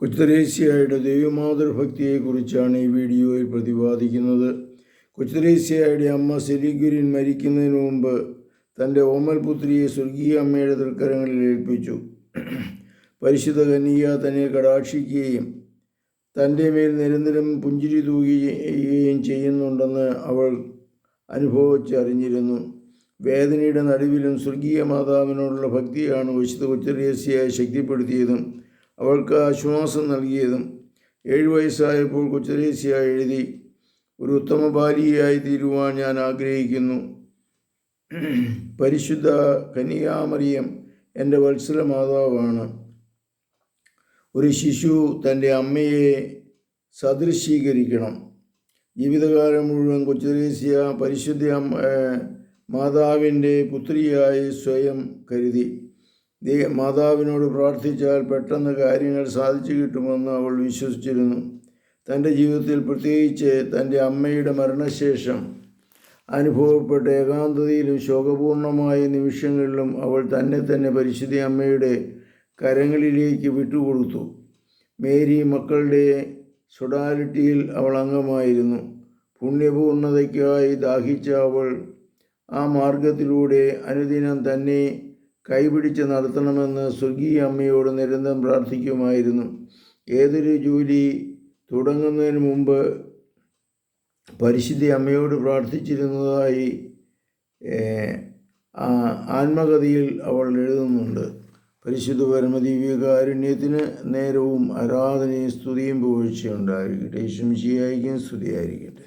കൊച്ചുത്രേസ്യയുടെ ദൈവമാതൃഭക്തിയെക്കുറിച്ചാണ് ഈ വീഡിയോയിൽ പ്രതിപാദിക്കുന്നത്. കൊച്ചുത്രേസ്യയുടെ അമ്മ സെലിഗുരിൻ മരിക്കുന്നതിന് മുമ്പ് തൻ്റെ ഓമൽ പുത്രിയെ സ്വർഗീയ അമ്മയുടെ തൃക്കരങ്ങളിൽ ഏൽപ്പിച്ചു. പരിശുദ്ധ കന്യക തന്നെ കടാക്ഷിക്കുകയും തൻ്റെ മേൽ നിരന്തരം പുഞ്ചിരി തൂകുകയും ചെയ്യുന്നുണ്ടെന്ന് അവൾ അനുഭവിച്ചറിഞ്ഞിരുന്നു. വേദനയുടെ നടുവിലും സ്വർഗീയ മാതാവിനോടുള്ള ഭക്തിയാണ് വിശുദ്ധ കൊച്ചുത്രേസ്യയെ ശക്തിപ്പെടുത്തിയതും അവൾക്ക് ആശ്വാസം നൽകിയതും. 7 വയസ്സായപ്പോൾ കൊച്ചുത്രേസ്യ എഴുതി, ഒരു ഉത്തമ ബാലികയായി തീരുവാൻ ഞാൻ ആഗ്രഹിക്കുന്നു. പരിശുദ്ധ കന്യകാമറിയം എൻ്റെ വത്സല മാതാവാണ്. ഒരു ശിശു തൻ്റെ അമ്മയെ സദൃശീകരിക്കണം. ജീവിതകാലം മുഴുവൻ കൊച്ചുത്രേസ്യ പരിശുദ്ധ മാതാവിൻ്റെ പുത്രിയായി സ്വയം കരുതി. മാതാവിനോട് പ്രാർത്ഥിച്ചാൽ പെട്ടെന്ന് കാര്യങ്ങൾ സാധിച്ചു കിട്ടുമെന്ന് അവൾ വിശ്വസിച്ചിരുന്നു. തൻ്റെ ജീവിതത്തിൽ, പ്രത്യേകിച്ച് തൻ്റെ അമ്മയുടെ മരണശേഷം അനുഭവപ്പെട്ട ഏകാന്തതയിലും ശോകപൂർണമായ നിമിഷങ്ങളിലും അവൾ തന്നെ പരിശുദ്ധ അമ്മയുടെ കരങ്ങളിലേക്ക് വിട്ടുകൊടുത്തു. മേരി മക്കളുടെ സൊഡാലിറ്റിയിൽ അവൾ അംഗമായിരുന്നു. പുണ്യപൂർണതയ്ക്കായി ദാഹിച്ച അവൾ ആ മാർഗത്തിലൂടെ അനുദിനം തന്നെ കൈപിടിച്ച് നടത്തണമെന്ന് സ്വർഗീയ അമ്മയോട് നിരന്തരം പ്രാർത്ഥിക്കുമായിരുന്നു. ഏതൊരു ജോലി തുടങ്ങുന്നതിന് മുമ്പ് പരിശുദ്ധ അമ്മയോട് പ്രാർത്ഥിച്ചിരുന്നതായി ആത്മകഥയിൽ അവൾ എഴുതുന്നുണ്ട്. പരിശുദ്ധ പരമദിവ്യകാരുണ്യത്തിന് നേരവും ആരാധനയും സ്തുതിയും പുകഴ്ചയുണ്ടായിരിക്കട്ടെ. യേശുമിശിഹായ്ക്കും സ്തുതിയായിരിക്കട്ടെ.